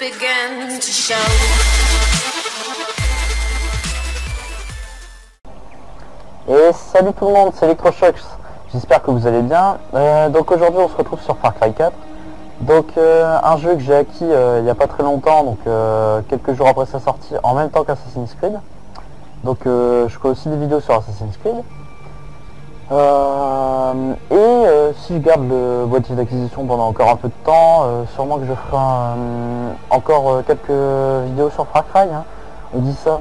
begin to show. Et salut tout le monde, c'est Electrochocs, j'espère que vous allez bien. Donc aujourd'hui on se retrouve sur Far Cry 4. Donc un jeu que j'ai acquis il n'y a pas très longtemps, donc quelques jours après sa sortie, en même temps qu'Assassin's Creed. Donc je fais aussi des vidéos sur Assassin's Creed. Si je garde le boîtier d'acquisition pendant encore un peu de temps, sûrement que je ferai encore quelques vidéos sur Far Cry, hein, on dit ça.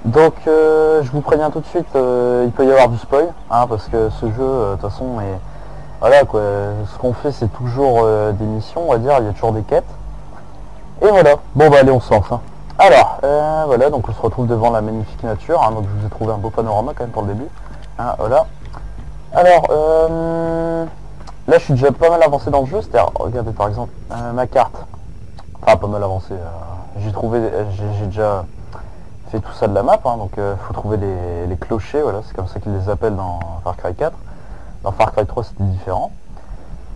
Donc je vous préviens tout de suite, il peut y avoir du spoil, hein, parce que ce jeu de toute façon est... Voilà quoi, ce qu'on fait c'est toujours des missions, on va dire, il y a toujours des quêtes. Et voilà, bon bah allez on se lance. Hein. Alors, voilà, donc on se retrouve devant la magnifique nature, hein, donc je vous ai trouvé un beau panorama quand même pour le début. Hein, voilà. Alors, là je suis déjà pas mal avancé dans le jeu, c'est-à-dire, regardez par exemple ma carte. Enfin pas mal avancé, j'ai déjà fait tout ça de la map, hein, donc faut trouver les clochers, voilà, c'est comme ça qu'ils les appellent dans Far Cry 4. Dans Far Cry 3 c'était différent.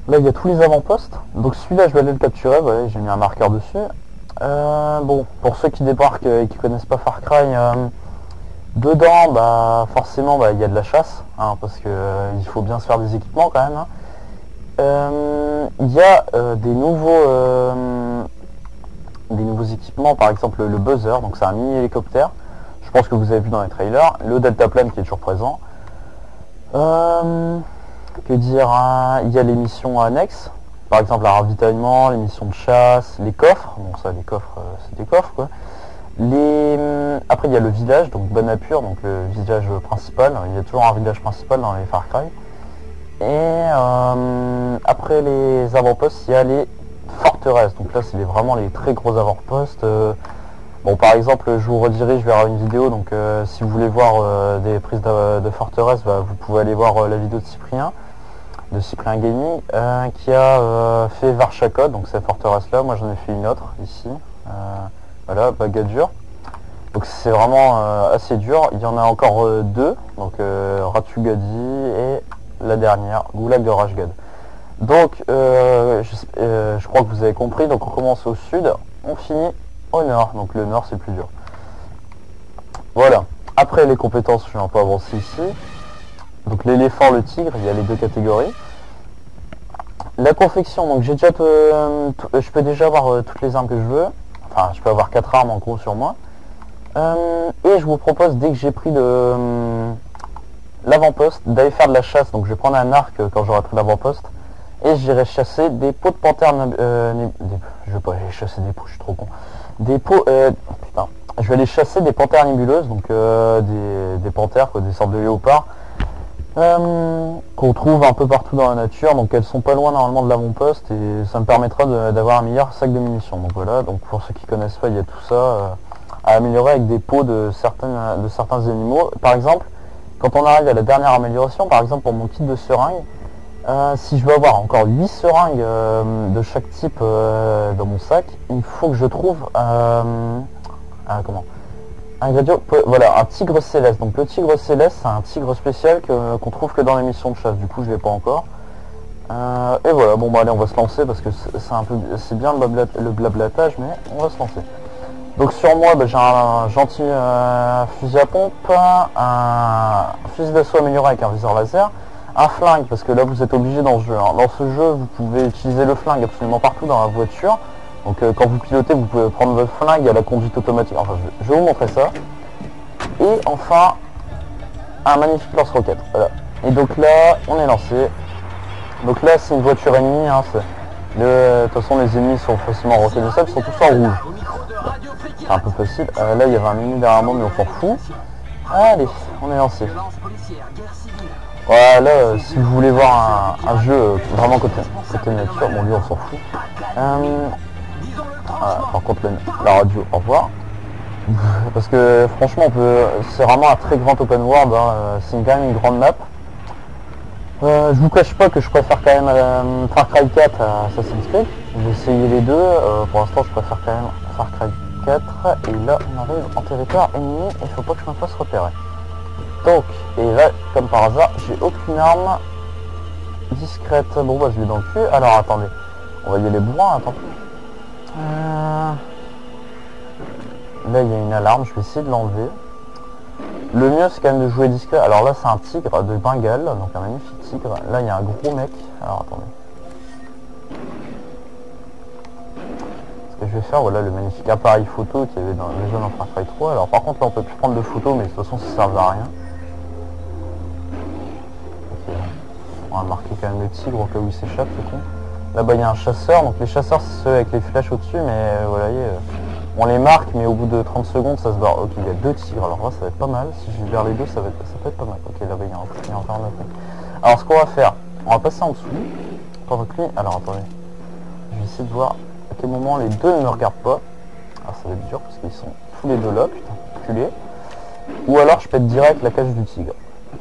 Là il y a tous les avant-postes, donc celui-là je vais aller le capturer, voilà, j'ai mis un marqueur dessus. Bon, pour ceux qui débarquent et qui connaissent pas Far Cry, dedans, bah forcément il y a de la chasse, hein, parce que il faut bien se faire des équipements quand même. Hein. Il y a des nouveaux équipements, par exemple le buzzer, donc c'est un mini hélicoptère. Je pense que vous avez vu dans les trailers. Le deltaplane qui est toujours présent. Que dire, hein, il y a les missions annexes, par exemple le ravitaillement, les missions de chasse, les coffres. Bon ça les coffres c'est des coffres quoi. Après il y a le village, donc Banapur, donc le village principal. Il y a toujours un village principal dans les Far Cry. Et après les avant-postes, il y a les forteresses. Donc là c'est vraiment les très gros avant-postes. Bon par exemple je vous redirige vers une vidéo, donc si vous voulez voir des prises de forteresse, bah, vous pouvez aller voir la vidéo de Cyprien Gaming qui a fait Varchakot, donc cette forteresse là. Moi j'en ai fait une autre ici. Voilà, Bagadur. Donc c'est vraiment assez dur. Il y en a encore deux, donc Ratugadi et la dernière, Goulag de Rajgad. Donc je crois que vous avez compris, donc on commence au sud, on finit au nord, donc le nord c'est le plus dur. Voilà, après les compétences, je vais un peu avancer ici. Donc l'éléphant, le tigre, il y a les deux catégories. La confection, donc j'ai déjà je peux déjà avoir toutes les armes que je veux. Enfin, je peux avoir 4 armes en gros sur moi. Et je vous propose, dès que j'ai pris l'avant-poste, d'aller faire de la chasse. Donc je vais prendre un arc quand j'aurai pris l'avant-poste. Et j'irai chasser des peaux de panthère... je vais pas aller chasser des peaux, je suis trop con. Des peaux... putain. Je vais aller chasser des panthères nébuleuses, donc des panthères, quoi, des sortes de léopards. Qu'on trouve un peu partout dans la nature, donc elles sont pas loin normalement de l'avant-poste et ça me permettra d'avoir un meilleur sac de munitions. Donc voilà, donc pour ceux qui connaissent pas, il y a tout ça à améliorer avec des peaux de certains animaux. Par exemple, quand on arrive à la dernière amélioration, par exemple pour mon kit de seringue, si je veux avoir encore 8 seringues de chaque type dans mon sac, il faut que je trouve ingrédient, voilà, un tigre céleste. Donc le tigre céleste, c'est un tigre spécial qu'on trouve que dans les missions de chasse. Du coup, je l'ai pas encore. Et voilà, bon bah allez, on va se lancer parce que c'est bien le blablatage, mais on va se lancer. Donc sur moi, bah, j'ai un gentil fusil à pompe, un fusil d'assaut amélioré avec un viseur laser, un flingue, parce que là vous êtes obligé dans ce jeu. Hein. Dans ce jeu, vous pouvez utiliser le flingue absolument partout dans la voiture. Donc quand vous pilotez, vous pouvez prendre votre flingue à la conduite automatique. Enfin, je vais vous montrer ça. Et enfin, un magnifique lance-roquette. Voilà. Et donc là, on est lancé. Donc là, c'est une voiture ennemie. Hein, de toute façon, les ennemis sont facilement reconnaissables. Ils sont tous en rouge. C'est un peu facile. Là, il y avait un menu derrière moi, mais on s'en fout. Allez, on est lancé. Voilà, là, si vous voulez voir un jeu vraiment côté nature, bon lui, on s'en fout. Par contre la radio, au revoir. Parce que franchement c'est vraiment un très grand open world, hein. C'est quand même une grande map. Je vous cache pas que je préfère quand même Far Cry 4 à Assassin's Creed. J'ai essayé les deux, pour l'instant je préfère quand même Far Cry 4. Et là on arrive en territoire ennemi et il faut pas que je me fasse repérer. Donc, et là comme par hasard, j'ai aucune arme discrète. Bon bah je l'ai dans le cul. Alors attendez, on va y aller bourrin, tant pis. Là il y a une alarme, je vais essayer de l'enlever. Le mieux c'est quand même de jouer discret. Alors là c'est un tigre de Bengale, donc un magnifique tigre. Là il y a un gros mec. Alors attendez. Ce que je vais faire, voilà le magnifique appareil photo qu'il y avait dans les zones en Far Cry 3. Alors par contre là on peut plus prendre de photos, mais de toute façon ça ne sert à rien. Ok. On va marquer quand même le tigre au cas où il s'échappe, c'est con. Là-bas il y a un chasseur, donc les chasseurs c'est ceux avec les flèches au-dessus, mais voilà, on les marque, mais au bout de 30 secondes ça se barre. Ok, il y a 2 tigres, alors là ça va être pas mal. Si je libère les deux, ça peut être pas mal. Ok, là-bas il y a encore un autre. Alors ce qu'on va faire, on va passer en dessous. Pendant que lui, alors attendez, je vais essayer de voir à quel moment les deux ne me regardent pas. Alors ça va être dur parce qu'ils sont tous les deux là, putain, culés. Ou alors je pète direct la cage du tigre.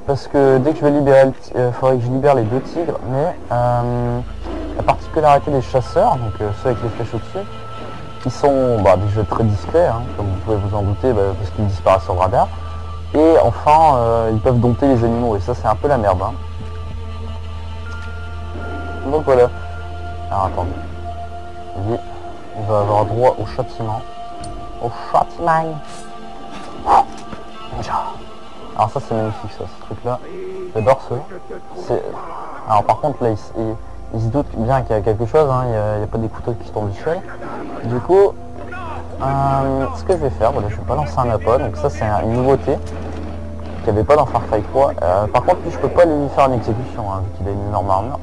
Parce que dès que je vais libérer il faudrait que je libère les 2 tigres, mais la particularité des chasseurs, donc ceux avec les flèches au-dessus, ils sont déjà très discrets, hein, comme vous pouvez vous en douter, parce qu'ils disparaissent sur le radar. Et enfin, ils peuvent dompter les animaux, et ça c'est un peu la merde. Hein. Donc voilà. Alors attendez. Lui, il va avoir droit au châtiment. Au châtiment. Alors ça c'est magnifique ça, ce truc là. J'adore ça. Alors par contre là il se doute bien qu'il y a quelque chose, hein. Il n'y a pas des couteaux qui tombent du ciel. Du coup, ce que je vais faire, voilà, je vais balancer un appât, donc ça c'est une nouveauté qu'il n'y avait pas dans Far Cry 3. Par contre lui je peux pas lui faire une exécution, hein, vu qu'il a une énorme armure.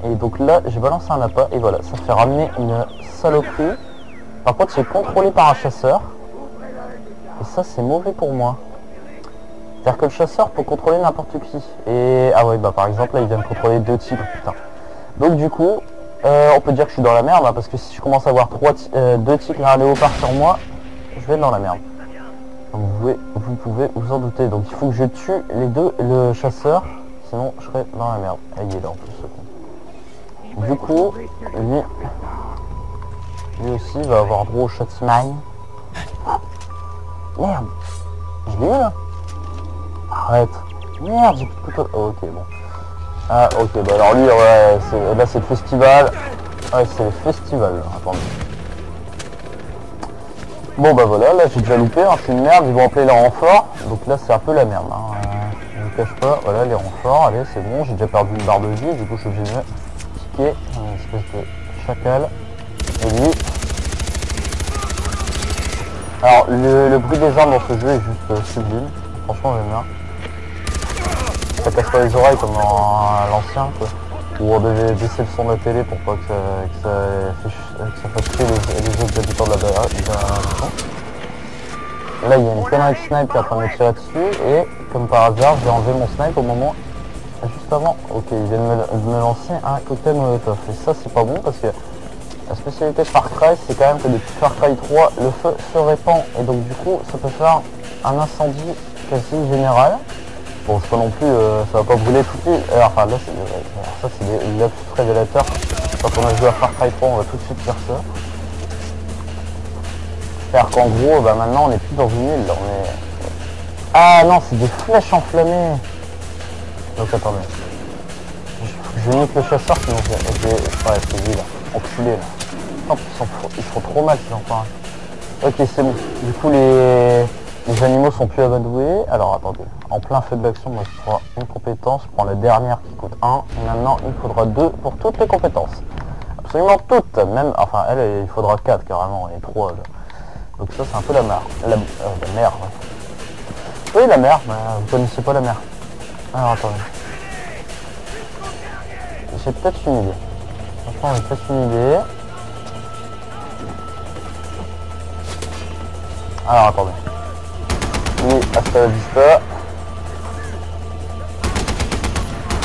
Et donc là j'ai balancé un appât et voilà, ça fait ramener une saloperie. Par contre c'est contrôlé par un chasseur. Et ça c'est mauvais pour moi. C'est-à-dire que le chasseur peut contrôler n'importe qui. Et ah ouais, par exemple là il vient de contrôler 2 tigres, putain. Donc du coup, on peut dire que je suis dans la merde, hein, parce que si je commence à avoir 2 tigres et un léopard sur moi, je vais être dans la merde. Donc vous pouvez vous en douter. Donc il faut que je tue les deux, le chasseur, sinon je serai dans la merde. Et il est là en plus. Du coup, lui aussi va avoir droit au châtiment. Merde, je l'ai eu là. Arrête. Merde, j'ai plus de couteau. Oh, ok, bon. Ah, ok, bah alors lui, ouais, là c'est le festival. Ouais, c'est le festival, là. Attendez. Bon, bah voilà, là j'ai déjà loupé, hein, je suis une merde, ils vont appeler les renforts. Donc là, c'est un peu la merde. Hein. Je ne cache pas, voilà, les renforts, allez, c'est bon, j'ai déjà perdu une barre de vie, du coup, je suis obligé de piquer une espèce de chacal. Et lui. Alors, le bruit des armes dans ce jeu est juste sublime. Franchement, j'aime bien. Ça casse pas les oreilles comme dans l'ancien, quoi. Où on devait baisser le son de la télé pour pas que ça fasse crier les autres habitants de la maison. Là, il y a une connerie de snipe qui est en train de me tirer dessus. Et comme par hasard, j'ai enlevé mon snipe au moment juste avant. Ok, il vient de me lancer un cocktail molotov. Et ça, c'est pas bon parce que la spécialité de Far Cry, c'est quand même que depuis Far Cry 3, le feu se répand. Et donc, du coup, ça peut faire un incendie quasi général. Bon, c'est pas non plus, ça va pas brûler tout de suite. Enfin là, ça c'est l'abus révélateur. Quand on a joué à Far Cry 3, on va tout de suite faire ça. C'est-à-dire qu'en gros, maintenant on n'est plus dans une île, là, on est... Ah non, c'est des flèches enflammées. Donc attendez. Je nique le chasseur, sinon ouais, c'est lui là. Enculé là. Oh, ils font trop mal ces enfants. Ok, c'est bon. Du coup, les animaux sont plus amadoués. Alors attendez, en plein feu d'action, moi je prends une compétence, je prends la dernière qui coûte 1. Et maintenant il faudra 2 pour toutes les compétences. Absolument toutes, même, enfin elle il faudra 4 carrément, et 3 là. Donc ça c'est un peu la mer. La mer. Ouais. Oui la mer, mais vous connaissez pas la mer. Alors attendez. J'ai peut-être une idée. Franchement j'ai peut-être une idée. Alors attendez. Oui, hasta la vista.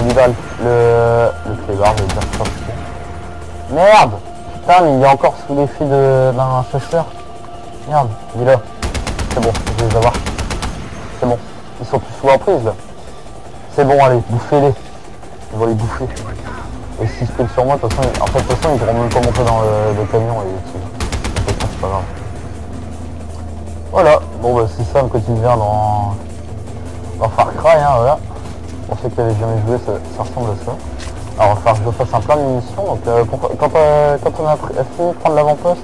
Le clébard, je vais dire ça. Merde. Putain, mais il est encore sous l'effet d'un chasseur. Merde, il est là. C'est bon, je vais les avoir. C'est bon. Ils sont tous sous emprise là. C'est bon, allez, bouffez-les. On va les bouffer. Et s'ils se prennent sur moi, de toute façon, ils pourront même pas monter dans le camion et c'est pas grave. Voilà, bon bah c'est ça un quotidien dans Far Cry, hein, voilà. Pour ceux qui n'avaient jamais joué, ça ressemble à ça. Alors, il va falloir que je fasse un plein de munitions. Donc, quand on a fini de prendre l'avant-poste,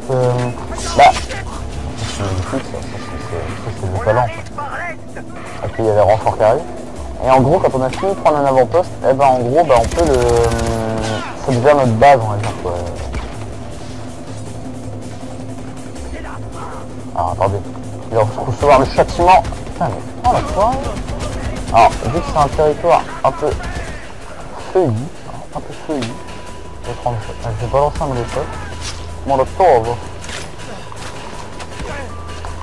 bah, c'est magnifique, c'est du talent. Ok, il y a les renforts qui arrivent. Et en gros, quand on a fini de prendre un avant-poste, eh ben, en gros, bah, on peut le... ça devient notre base, on va dire, quoi. Alors, attendez. Il va recevoir le châtiment. Putain, mais... oh, la quoi. Alors, vu que c'est un territoire un peu feuillu, je vais balancer un molotov. Molotov.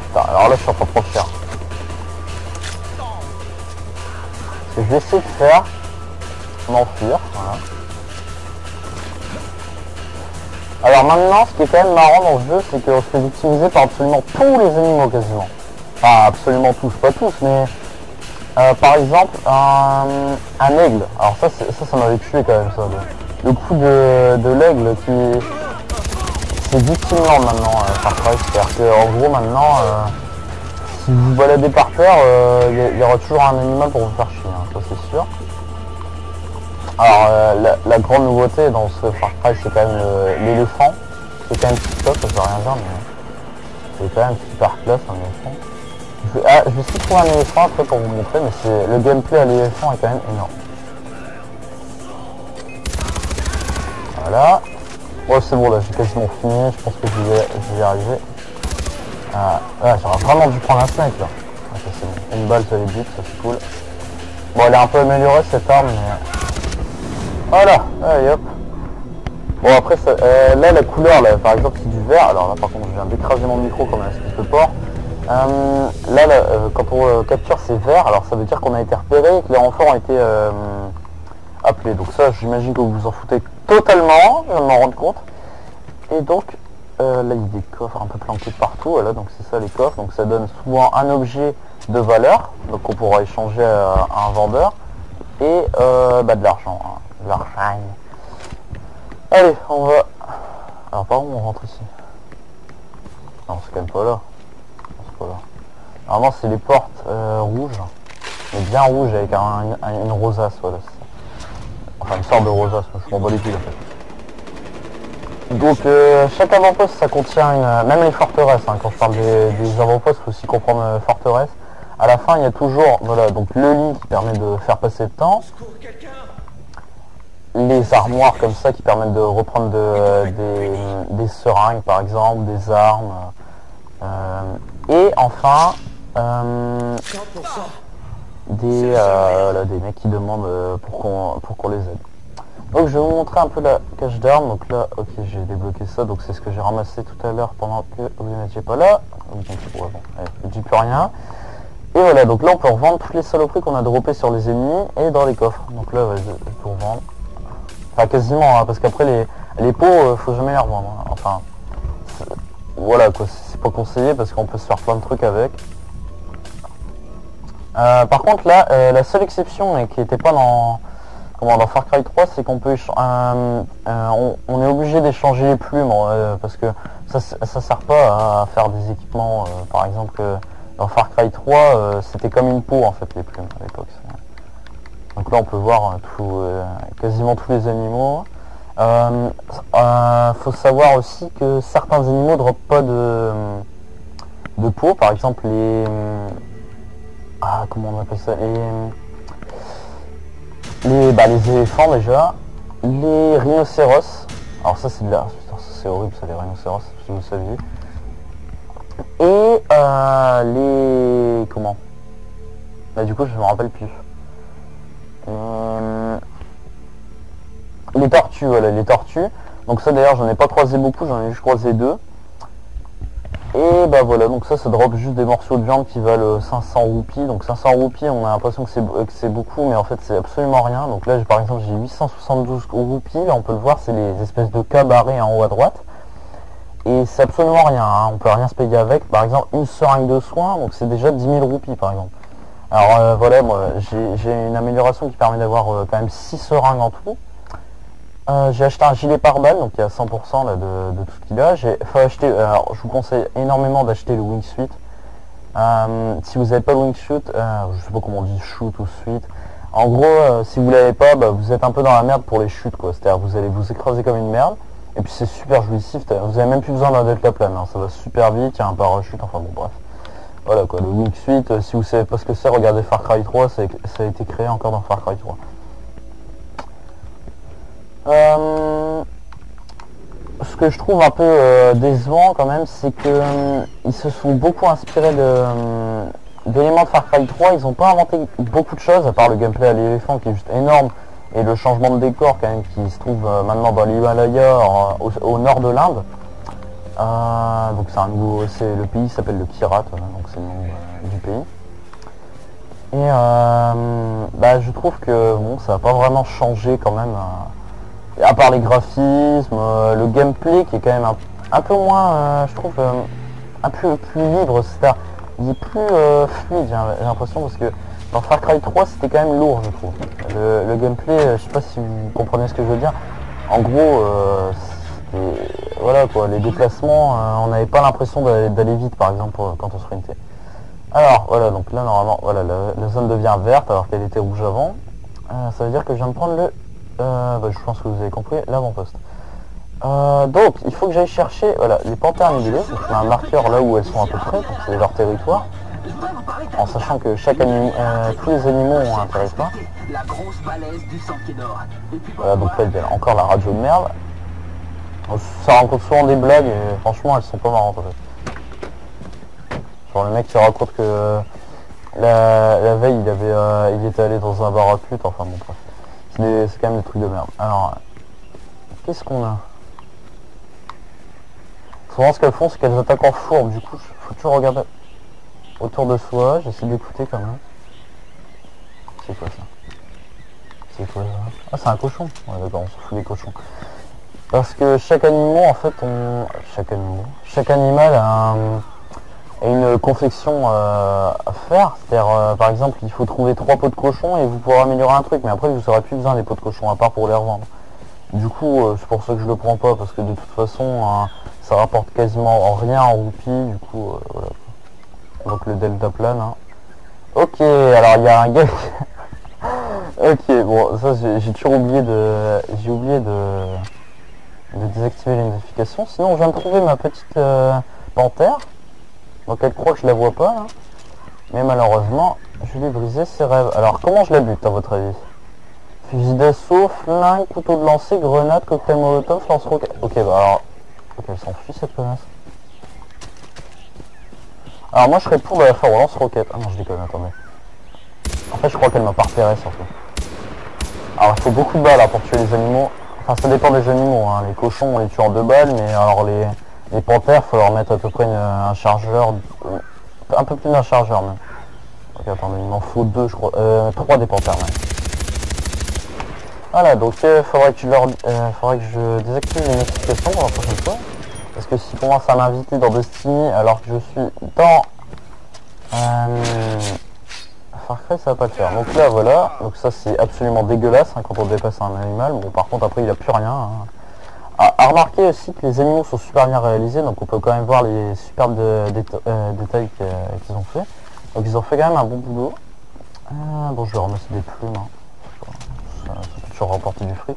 Putain, alors là, je suis en train de trop cher. Ce que je vais essayer de faire, m'enfuir, voilà. Alors maintenant, ce qui est quand même marrant dans le jeu, c'est que c'est utilisé par absolument tous les animaux quasiment. Enfin, absolument tous, pas tous, mais par exemple, un aigle. Alors ça m'avait tué quand même, ça. Le coup de l'aigle qui... C'est victimeland maintenant, Far Cry. C'est-à-dire qu'en gros, maintenant, si vous baladez par terre, il y aura toujours un animal pour vous faire chier, hein, ça c'est sûr. Alors la grande nouveauté dans ce Far Cry, c'est quand même l'éléphant. C'est quand même top, ça veut rien dire, mais c'est quand même super classe un éléphant. Je vais essayer de trouver un éléphant après pour vous montrer, mais le gameplay à l'éléphant est quand même énorme. Voilà. Bon, c'est bon, là j'ai quasiment fini, je pense que je vais y arriver. J'aurais vraiment dû prendre un snipe là. Ok, c'est bon. Une balle sur les buts, ça c'est cool. Bon, elle est un peu améliorée cette arme, mais... Voilà, allez hop. Bon après, là la couleur, là, par exemple c'est du vert. Alors là par contre je viens d'écraser mon micro comme un espèce de porc. Quand on capture c'est vert, alors ça veut dire qu'on a été repéré et que les renforts ont été appelés. Donc ça j'imagine que vous vous en foutez totalement, je viens de m'en rendre compte. Et donc là il y a des coffres un peu planqués partout, voilà, donc c'est ça les coffres. Donc ça donne souvent un objet de valeur, donc on pourra échanger à un vendeur. Et de l'argent, hein. De l'argent. Allez, on va... Alors par où on rentre ici? Non, c'est quand même pas là. C'est pas là. Normalement c'est les portes rouges, mais bien rouges avec une rosace, voilà. Enfin une sorte de rosace, je m'en bats les couilles en fait. Donc chaque avant-poste ça contient même les forteresses, hein. Quand je parle des avant-postes, il faut aussi comprendre forteresse. À la fin il y a toujours, voilà, donc le lit qui permet de faire passer le temps. Les armoires comme ça qui permettent de reprendre des seringues par exemple, des armes. Et enfin des mecs qui demandent pour qu'on les aide. Donc je vais vous montrer un peu la cache d'armes. Donc là, ok, j'ai débloqué ça, donc c'est ce que j'ai ramassé tout à l'heure pendant que vous n'étiez pas là. Donc, ouais, bon, allez, je dis plus rien. Et voilà, donc là on peut revendre toutes les saloperies qu'on a droppées sur les ennemis et dans les coffres. Donc là, je vais tout revendre. Enfin quasiment, hein, parce qu'après les pots, faut jamais les revendre. Hein. Enfin, voilà quoi, c'est pas conseillé parce qu'on peut se faire plein de trucs avec. Par contre là, la seule exception et qui n'était pas dans Far Cry 3, c'est qu'on peut on est obligé d'échanger les plumes parce que ça sert pas à faire des équipements. Par exemple, dans Far Cry 3, c'était comme une peau en fait les plumes à l'époque. Donc là on peut voir quasiment tous les animaux. Faut savoir aussi que certains animaux ne droppent pas de peau, par exemple les... comment on appelle ça, les éléphants déjà, les rhinocéros. Alors ça c'est de la... c'est horrible ça, les rhinocéros, si vous saviez. Et les... comment, du coup je me rappelle plus. Les tortues, voilà, les tortues. Donc ça d'ailleurs j'en ai pas croisé beaucoup, j'en ai juste croisé 2. Et voilà, donc ça drop juste des morceaux de viande qui valent 500 roupies. Donc 500 roupies, on a l'impression que c'est beaucoup, mais en fait c'est absolument rien. Donc là par exemple j'ai 872 roupies, là on peut le voir, c'est les espèces de cabarets en haut à droite. Et c'est absolument rien, hein. On peut rien se payer avec. Par exemple une seringue de soins, donc c'est déjà 10 000 roupies par exemple. Alors voilà, moi j'ai une amélioration qui permet d'avoir quand même 6 seringues en tout. J'ai acheté un gilet pare-balles, donc il y a 100% là, de tout ce qu'il a. Alors, je vous conseille énormément d'acheter le wingsuit. Si vous n'avez pas le wingsuit, je sais pas comment on dit, shoot ou suite, En gros, si vous l'avez pas, bah, vous êtes un peu dans la merde pour les chutes, quoi. C'est-à-dire vous allez vous écraser comme une merde. Et puis c'est super jouissif, vous avez même plus besoin d'un deltaplane, hein. Ça va super vite, il y a un parachute, enfin bon bref. Voilà quoi, le Wing Suite, si vous savez pas ce que c'est, regardez Far Cry 3, ça a été créé encore dans Far Cry 3. Ce que je trouve un peu décevant quand même, c'est que ils se sont beaucoup inspirés d'éléments de Far Cry 3, ils n'ont pas inventé beaucoup de choses, à part le gameplay à l'éléphant qui est juste énorme, et le changement de décor quand même qui se trouve maintenant dans l'Himalaya au nord de l'Inde. Donc c'est un nouveau, le pays s'appelle le Kirat, voilà, donc c'est le nom du pays. Et bah, je trouve que bon, ça n'a pas vraiment changé quand même, à part les graphismes, le gameplay qui est quand même un peu moins, je trouve, un peu plus libre, c'est-à-dire il est plus fluide, j'ai l'impression, parce que dans Far Cry 3 c'était quand même lourd, je trouve. Le gameplay, je sais pas si vous comprenez ce que je veux dire. En gros, voilà quoi, les déplacements, on n'avait pas l'impression d'aller vite par exemple quand on sprintait. Alors voilà, donc là normalement, voilà, la zone devient verte alors qu'elle était rouge avant. Ça veut dire que je viens de prendre le, bah, je pense que vous avez compris, l'avant-poste. Donc il faut que j'aille chercher, voilà, les panthères nébuleuses. Donc je mets un marqueur là où elles sont à peu près, donc c'est leur territoire. En sachant que tous les animaux ont un territoire. Voilà, donc là il y a encore la radio de merde. Ça rencontre souvent des blagues et franchement elles sont pas marrantes en fait. Genre le mec qui raconte que la veille il était allé dans un bar à pute, enfin bon bref. C'est quand même des trucs de merde. Alors, qu'est-ce qu'on a? Souvent ce qu'elles font c'est qu'elles attaquent en fourbe, du coup faut toujours regarder autour de soi, j'essaie d'écouter quand même. C'est quoi ça? C'est quoi ça? Ah c'est un cochon. Ouais d'accord, on se fout des cochons. Parce que chaque animal en fait chaque animal a une confection à faire. C'est-à-dire par exemple il faut trouver 3 pots de cochon et vous pourrez améliorer un truc, mais après vous n'aurez plus besoin des pots de cochon à part pour les revendre. Du coup c'est pour ça que je le prends pas, parce que de toute façon ça rapporte quasiment rien en roupies, du coup voilà. Donc le deltaplane, hein. Ok, alors il y a un gars ok, bon ça j'ai toujours oublié de désactiver les notifications. Sinon je viens de trouver ma petite panthère. Donc elle croit que je la vois pas là. Mais malheureusement je lui ai brisé ses rêves. Alors comment je la bute à votre avis? Fusil d'assaut, flingue, couteau de lancer, grenade, cocktail molotov, lance-roquette. Ok bah alors. Ok, elle s'enfuit cette connasse. Alors moi je serais pour la faire au lance-roquette. Ah non je déconne, attendez. En fait je crois qu'elle m'a pas repéré surtout. Alors il faut beaucoup de balles pour tuer les animaux. Enfin ça dépend des animaux, hein. Les cochons on les tue en 2 balles, mais alors les panthères faut leur mettre à peu près un chargeur, un peu plus d'un chargeur même. Ok attendez, il m'en faut 2 je crois, 3 des panthères même. Voilà donc faudrait que je désactive les notifications pour la prochaine fois. Parce que si pour moi ça m'invite dans Destiny alors que je suis dans Far Cry, ça va pas le faire. Donc là voilà, donc ça c'est absolument dégueulasse hein, quand on dépasse un animal. Bon par contre après il a plus rien. Hein. À remarquer aussi que les animaux sont super bien réalisés, donc on peut quand même voir les superbes détails qu'ils ont fait. Donc ils ont fait quand même un bon boulot. Bon je vais ramasser des plumes, hein. Ça peut toujours rapporter du fric.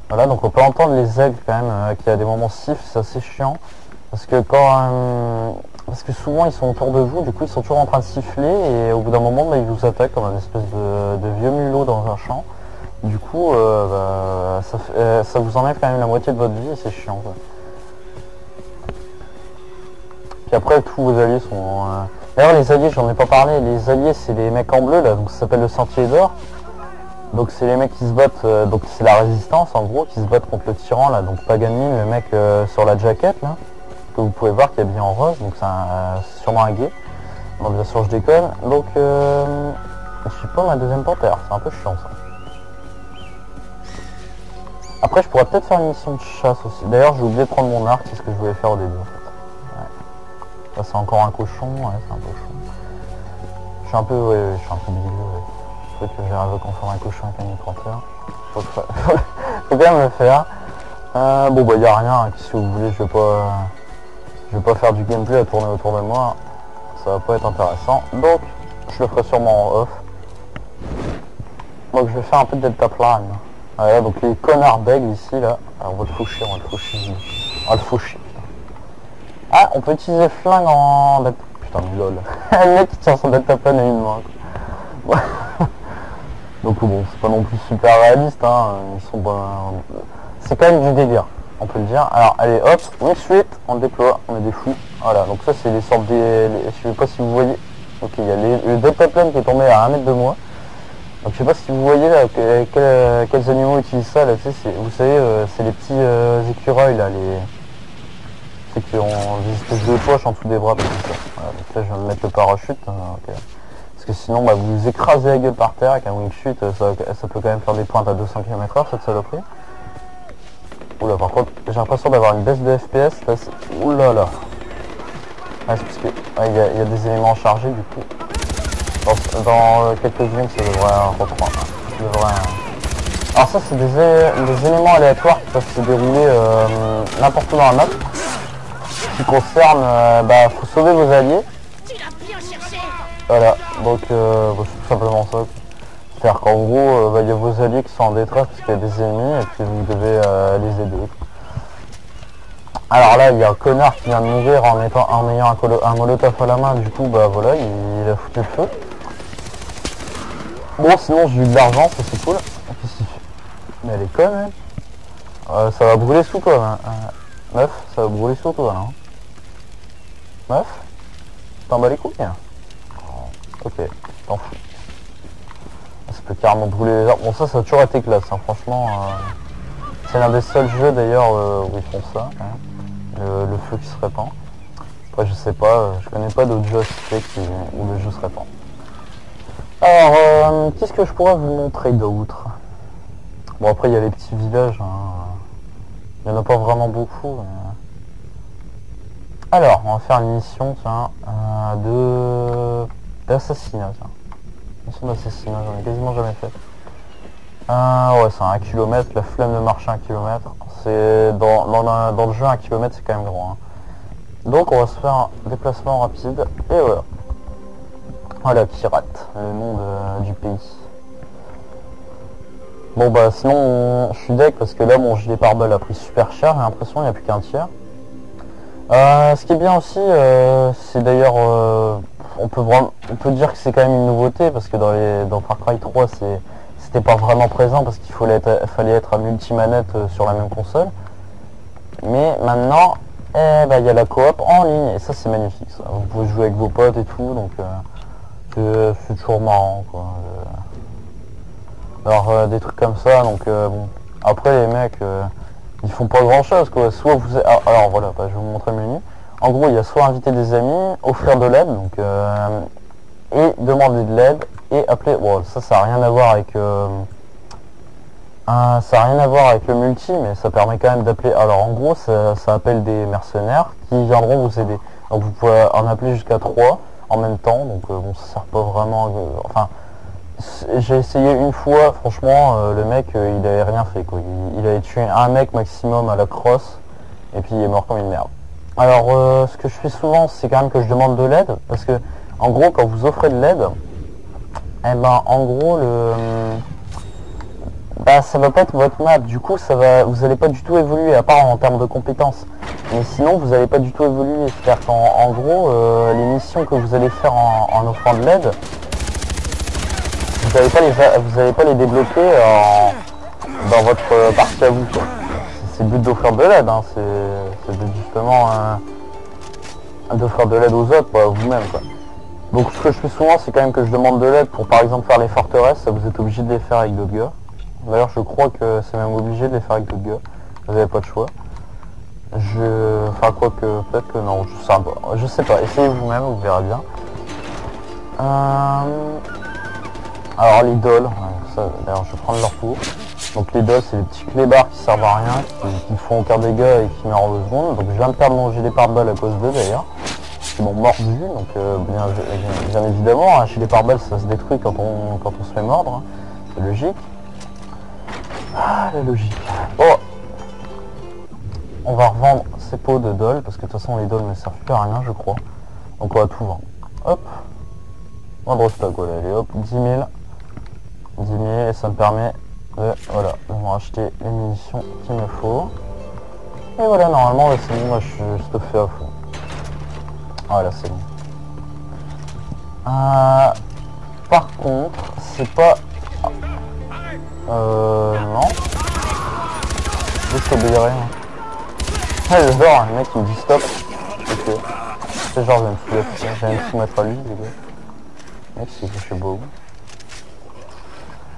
Voilà, donc on peut entendre les aigles quand même qui à des moments sifflent, c'est assez chiant. Parce que parce que souvent ils sont autour de vous, du coup ils sont toujours en train de siffler et au bout d'un moment bah, ils vous attaquent comme un espèce de vieux mulot dans un champ. Du coup bah, ça vous enlève quand même la moitié de votre vie et c'est chiant quoi. Puis après tous vos alliés sont... D'ailleurs les alliés j'en ai pas parlé, les alliés c'est les mecs en bleu là, donc ça s'appelle le Sentier d'Or. Donc c'est les mecs qui se battent, donc c'est la résistance en gros qui se battent contre le tyran là, donc Paganmin, le mec sur la jaquette là, que vous pouvez voir qui est bien en rose, donc c'est sûrement un gay. Bon bien sûr je déconne, donc je suis pas ma deuxième panthère, c'est un peu chiant ça. Après je pourrais peut-être faire une mission de chasse aussi, d'ailleurs j'ai oublié de prendre mon arc, c'est ce que je voulais faire au début en fait. Ouais. Là c'est encore un cochon, ouais c'est un cochon. Je suis un peu, ouais, je suis un peu bilieux, ouais. Que j'arrive à confondre un cochon avec un panthère. Faut quand même le faire. Bon bah y a rien, hein, si vous voulez je vais pas faire du gameplay à tourner autour de moi. Ça va pas être intéressant. Donc je le ferai sûrement en off. Donc je vais faire un peu de deltaplane. Voilà, donc les connards d'aigle ici là. Alors, on va le faucher, on va le faucher. On va le faucher. Ah, on peut utiliser flingue en... Putain mais lol. Le mec qui tient son deltaplane à une main. Quoi. Donc bon, c'est pas non plus super réaliste, hein. Ils sont pas... C'est quand même du délire, on peut le dire. Alors allez hop, une suite, on le déploie, on est des fous. Voilà, donc ça c'est les sortes des... Je sais pas si vous voyez. Ok, il y a le deltaplane qui est tombé à 1 mètre de moi. Donc je sais pas si vous voyez là quels animaux utilisent ça là, tu sais, vous savez, c'est les petits écureuils là, ceux qui ont des espèces de poches en dessous des bras. Comme ça. Voilà, donc là je vais me mettre le parachute. Hein, okay. Parce que sinon bah, vous écrasez la gueule par terre avec un wing chute, ça peut quand même faire des pointes à 200 km/h cette saloperie. Oula, par contre j'ai l'impression d'avoir une baisse de FPS là, oula là. Ah, c'est parce que il y a des éléments chargés du coup. Dans quelques secondes ça devrait reprendre. Alors ça c'est des éléments aléatoires qui peuvent se dérouler n'importe où dans la map. Qui concernent, faut sauver vos alliés. Voilà, donc c'est tout simplement ça. C'est-à-dire qu'en gros, il y a vos alliés qui sont en détresse parce qu'il y a des ennemis et puis vous devez les aider. Alors là, il y a un connard qui vient de mourir en ayant un molotov à la main, du coup, bah voilà, il a foutu le feu. Bon, sinon j'ai eu de l'argent, ça c'est cool. Qu'est-ce qu'il fait? Mais elle est conne, hein. Ça va brûler sous toi, hein. Meuf, ça va brûler sous toi, hein. Meuf, t'en bats les couilles, hein. Ok, t'en fous. Ça peut carrément brûler les arbres. Bon, ça a toujours été classe, hein. Franchement. C'est l'un des seuls jeux d'ailleurs où ils font ça, hein. Le feu qui se répand. Après, je sais pas, je connais pas d'autres jeux où le jeu se répand. Alors, qu'est-ce que je pourrais vous montrer d'autre? Bon, après, il y a les petits villages, hein. Il n'y en a pas vraiment beaucoup. Mais... Alors, on va faire une mission, tiens, d'assassinat, tiens. Mission d'assassinat, j'en ai quasiment jamais fait. Ouais, c'est 1 km, la flemme de marcher 1 km. C'est dans le jeu 1 km c'est quand même grand, hein. Donc on va se faire un déplacement rapide et voilà. Voilà, Kirat, le nom du pays. Bon bah sinon je suis deck parce que là mon gilet pare-balles a pris super cher, j'ai l'impression il n'y a plus qu'un tiers. Ce qui est bien aussi, c'est d'ailleurs, on peut dire que c'est quand même une nouveauté parce que dans Far Cry 3 c'était pas vraiment présent parce qu'il fallait être à multi-manette sur la même console. Mais maintenant, il y a la coop en ligne et ça c'est magnifique. Ça. Vous pouvez jouer avec vos potes et tout, donc c'est toujours marrant, quoi. Alors des trucs comme ça, donc bon. Après les mecs, ils font pas grand chose, quoi. Soit vous... Alors voilà, je vais vous montrer le menu. En gros, il y a soit inviter des amis, offrir de l'aide, donc et demander de l'aide et appeler. Bon, ça n'a rien à voir avec le multi, mais ça permet quand même d'appeler. Alors en gros, ça appelle des mercenaires qui viendront vous aider. Donc vous pouvez en appeler jusqu'à 3 en même temps. Donc bon, ça sert pas vraiment. Enfin, j'ai essayé une fois. Franchement, le mec, il avait rien fait, quoi. Il avait tué un mec maximum à la crosse et puis il est mort comme une merde. Alors, ce que je fais souvent, c'est quand même que je demande de l'aide parce que en gros, quand vous offrez de l'aide, eh ben en gros ça va pas être votre map, du coup vous allez pas du tout évoluer à part en termes de compétences, mais sinon vous allez pas du tout évoluer, c'est-à-dire qu'en gros les missions que vous allez faire en offrant de l'aide, vous allez pas les débloquer dans votre partie à vous, quoi. C'est le but d'offrir de l'aide, hein. C'est justement d'offrir de l'aide aux autres, pas à vous-même, quoi. Donc ce que je fais souvent, c'est quand même que je demande de l'aide pour par exemple faire les forteresses, ça vous êtes obligé de les faire avec d'autres gars. D'ailleurs je crois que c'est même obligé de les faire avec d'autres gars, vous n'avez pas de choix. Enfin quoi que, peut-être que non, je sais pas, essayez vous-même, vous verrez bien. Alors les dolls, ça d'ailleurs je vais prendre leur tour. Donc les dolls c'est les petits clébards qui servent à rien, qui font aucun dégât et qui meurent en 2 secondes. Donc je viens de perdre mon gilet pare-balles à cause d'eux d'ailleurs. Ils m'ont mordu, donc bien évidemment, un gilet pare-balles ça se détruit quand on se fait mordre, hein. C'est logique. Ah, la logique. Oh, on va revendre ces pots de dolls, parce que de toute façon les dolls ne servent plus à rien, je crois. Donc on va tout vendre. Hop, vendre stock, voilà, allez hop, 10 000. diminuer et ça me permet de, voilà, de me racheter les munitions qu'il me faut. Et voilà, normalement là c'est bon, là je suis stuffé à fond. Voilà, c'est bon. Par contre, c'est pas... non. Juste obéir. Ah, j'adore, le mec il me dit stop. Ok. C'est genre, je vais me soumettre à lui, les gars. Mec, je suis beau.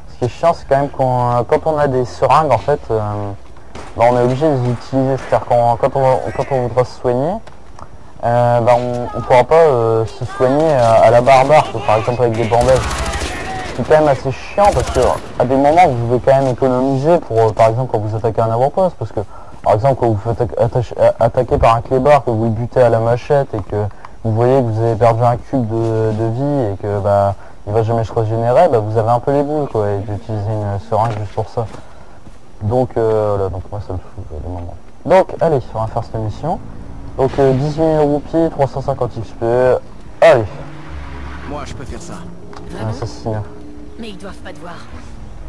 Ce qui est chiant, c'est quand même quand on a des seringues, en fait, bah, on est obligé de les utiliser. C'est-à-dire quand on voudra se soigner, bah, on pourra pas se soigner à la barbare, par exemple avec des bandages. C'est quand même assez chiant parce que à des moments vous devez quand même économiser pour par exemple quand vous attaquez un avant-poste, parce que par exemple quand vous faites attaquer par un clébard, que vous le butez à la machette et que vous voyez que vous avez perdu un cube de vie et que bah il va jamais se régénérer, bah, vous avez un peu les boules quoi, et d'utiliser une seringue juste pour ça. Donc voilà, donc moi ça me fout des moments. Donc allez, on va faire cette mission. Donc 18 000 roupies, 350 XP. Allez. Moi je peux faire ça. Un assassinat. Mais ils doivent pas te voir.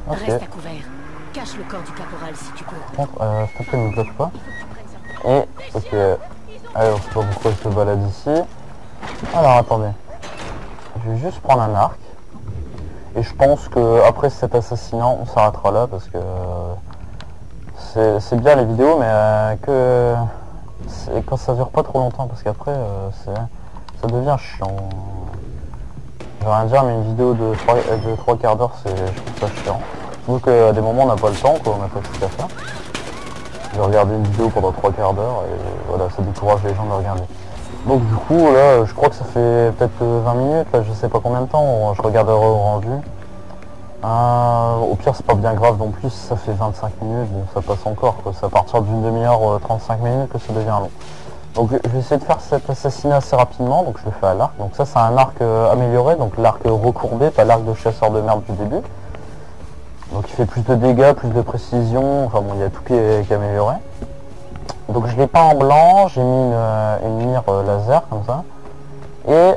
Ok. Reste à couvert. Cache le corps du caporal si tu peux. Par contre, s'il te plaît, ne me bloque pas. Et, ok. Allez, on sait pas pourquoi je me balade ici. Alors, attendez. Je vais juste prendre un arc. Et je pense que après cet assassinat, on s'arrêtera là parce que c'est bien les vidéos, mais que quand ça dure pas trop longtemps, parce qu'après, ça devient chiant. Je vais rien dire, mais une vidéo de 3 quarts d'heure, je trouve ça chiant. Donc à des moments on n'a pas le temps, quoi, on n'a pas tout à faire. Je vais regarder une vidéo pendant 3 quarts d'heure et voilà, ça décourage les gens de regarder. Donc du coup là, je crois que ça fait peut-être 20 minutes, là, je sais pas combien de temps, je regarderai au rendu. Au pire c'est pas bien grave non plus, ça fait 25 minutes, bon ça passe encore, quoi. C'est à partir d'une demi-heure, 35 minutes que ça devient long. Donc je vais essayer de faire cet assassinat assez rapidement, donc je le fais à l'arc. Donc ça c'est un arc amélioré, donc l'arc recourbé, pas l'arc de chasseur de merde du début. Donc il fait plus de dégâts, plus de précision, enfin bon il y a tout qui est amélioré. Donc je l'ai peint en blanc, j'ai mis une mire laser comme ça. Et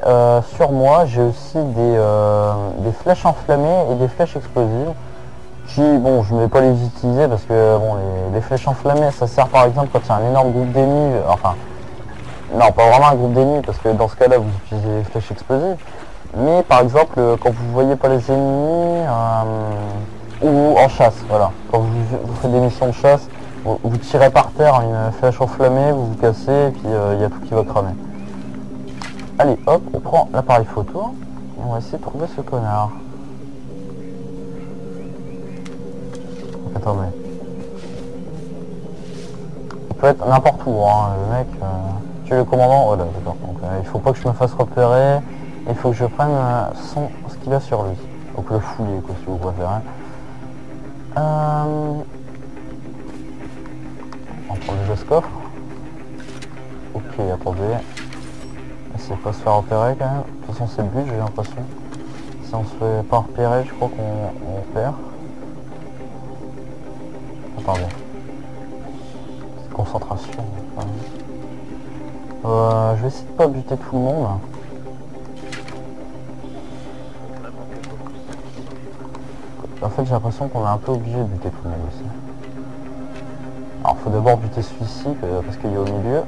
sur moi j'ai aussi des flèches enflammées et des flèches explosives. Qui, bon, je ne vais pas les utiliser parce que bon, les flèches enflammées ça sert par exemple quand il y a un énorme groupe d'ennemis, enfin... Non, pas vraiment un groupe d'ennemis, parce que dans ce cas-là, vous utilisez les flèches explosives. Mais par exemple, quand vous voyez pas les ennemis, ou en chasse, voilà. Quand vous faites des missions de chasse, vous tirez par terre une flèche enflammée, vous vous cassez, et puis il y a tout qui va cramer. Allez, hop, on prend l'appareil photo, et on va essayer de trouver ce connard. Attendez. Il peut être n'importe où, hein, le mec... Tu es le commandant, voilà, d'accord. Donc il faut pas que je me fasse repérer, il faut que je prenne ce qu'il a sur lui. Donc le fouiller, quoi, si vous préférez. On prend déjà ce coffre. Ok, attendez. Essayez de pas se faire repérer quand même. De toute façon c'est le but, j'ai l'impression. Si on se fait pas repérer, je crois qu'on perd. Attendez. C'est concentration. Quand même. Je vais essayer de pas buter tout le monde. En fait j'ai l'impression qu'on est un peu obligé de buter tout le monde ici. Alors faut d'abord buter celui-ci parce qu'il est au milieu.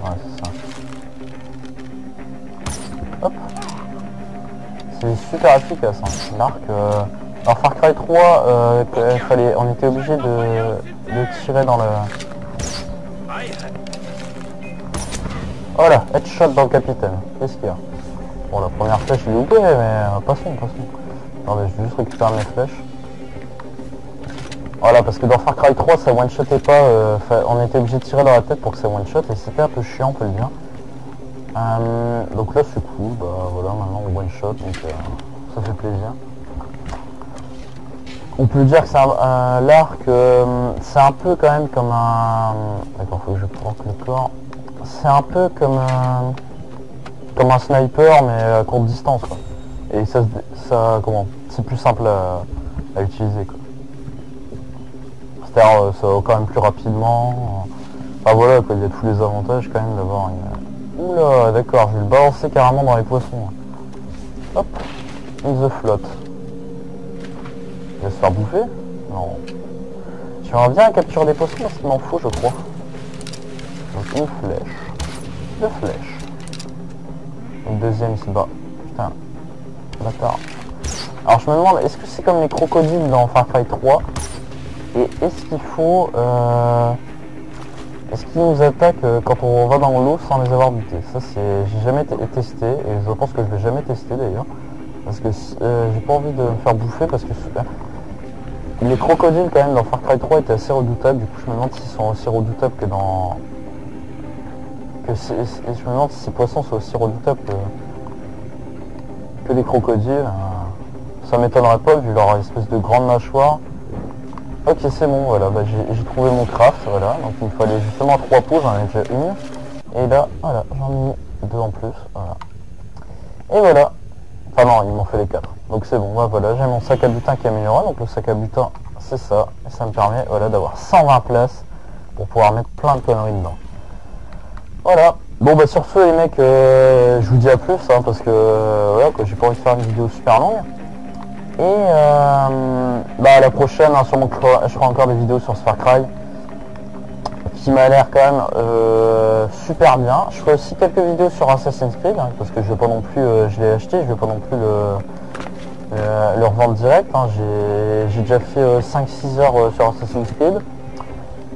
Ouais c'est ça. Hop. C'est super efficace hein. L'arc. Alors Far Cry 3, on était obligé de tirer dans le... Voilà, headshot dans le capitaine. Qu'est-ce qu'il y a? Bon, la première flèche, je l'ai loupé, mais passons. Attendez, je vais juste récupérer mes flèches. Voilà, parce que dans Far Cry 3, ça one-shotait pas. On était obligé de tirer dans la tête pour que ça one-shot, et c'était un peu chiant, on peut le dire. Donc là, c'est cool. Bah voilà, maintenant on one-shot, donc ça fait plaisir. On peut dire que c'est l'arc, c'est un peu quand même comme un... D'accord, faut que je prenne le corps. C'est un peu comme un sniper mais à courte distance quoi. Et ça comment, c'est plus simple à utiliser quoi. C'est-à-dire ça va quand même plus rapidement. Enfin voilà quoi, il y a tous les avantages quand même d'avoir une... Oula d'accord, je vais le balancer carrément dans les poissons. Hop. In the float. Il va se faire bouffer? Non. J'aimerais bien capturer des poissons parce qu'il m'en faut, je crois. Donc une flèche. Deux flèches. Une deuxième ici-bas. Putain. Bâtard. Alors je me demande, est-ce que c'est comme les crocodiles dans Far Cry 3? Et est-ce qu'il faut... Est-ce qu'ils nous attaquent quand on va dans l'eau sans les avoir butés? Ça c'est... J'ai jamais testé et je pense que je vais jamais tester d'ailleurs. Parce que j'ai pas envie de me faire bouffer parce que... Les crocodiles quand même dans Far Cry 3 étaient assez redoutables. Du coup je me demande s'ils sont aussi redoutables que dans... je me demande si ces poissons sont aussi redoutables que les crocodiles. Ça m'étonnerait pas vu leur espèce de grande mâchoire. Ok c'est bon, voilà, bah, j'ai trouvé mon craft, voilà. Donc il me fallait justement 3 peaux, j'en ai déjà une. Et là, voilà, j'en ai mis 2 en plus, voilà. Et voilà. Enfin non, il m'en fait les 4. Donc c'est bon, bah, voilà, j'ai mon sac à butin qui est amélioré. Donc le sac à butin, c'est ça. Et ça me permet, voilà, d'avoir 120 places pour pouvoir mettre plein de conneries dedans. Voilà. Bon bah sur ce les mecs, je vous dis à plus, hein, parce que voilà, quoi, j'ai pas envie de faire une vidéo super longue. Et bah la prochaine, hein, sûrement que je ferai encore des vidéos sur ce Far Cry qui m'a l'air quand même super bien. Je ferai aussi quelques vidéos sur Assassin's Creed, hein, parce que je vais pas non plus, je l'ai acheté, je vais pas non plus le revendre direct. Hein. J'ai déjà fait 5-6 heures sur Assassin's Creed.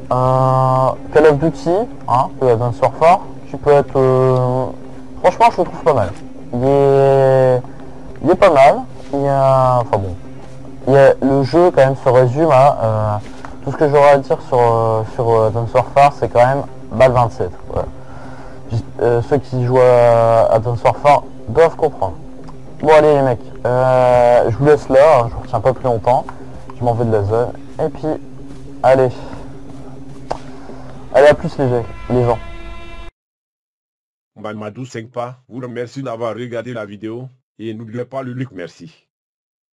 Call of Duty, hein, Advanced Warfare, qui peut être... franchement je le trouve pas mal. Il est pas mal. Il y a... Enfin bon. Le jeu quand même se résume à... tout ce que j'aurais à dire sur Advanced Warfare, c'est quand même balle 27. Voilà. Ceux qui jouent à Advanced Warfare doivent comprendre. Bon allez les mecs, je vous laisse là, hein, je vous retiens pas plus longtemps. Je m'en vais de la zone. Et puis, allez. Allez à plus les gens. Madou 5 pas, vous remercie d'avoir regardé la vidéo et n'oubliez pas le like, merci.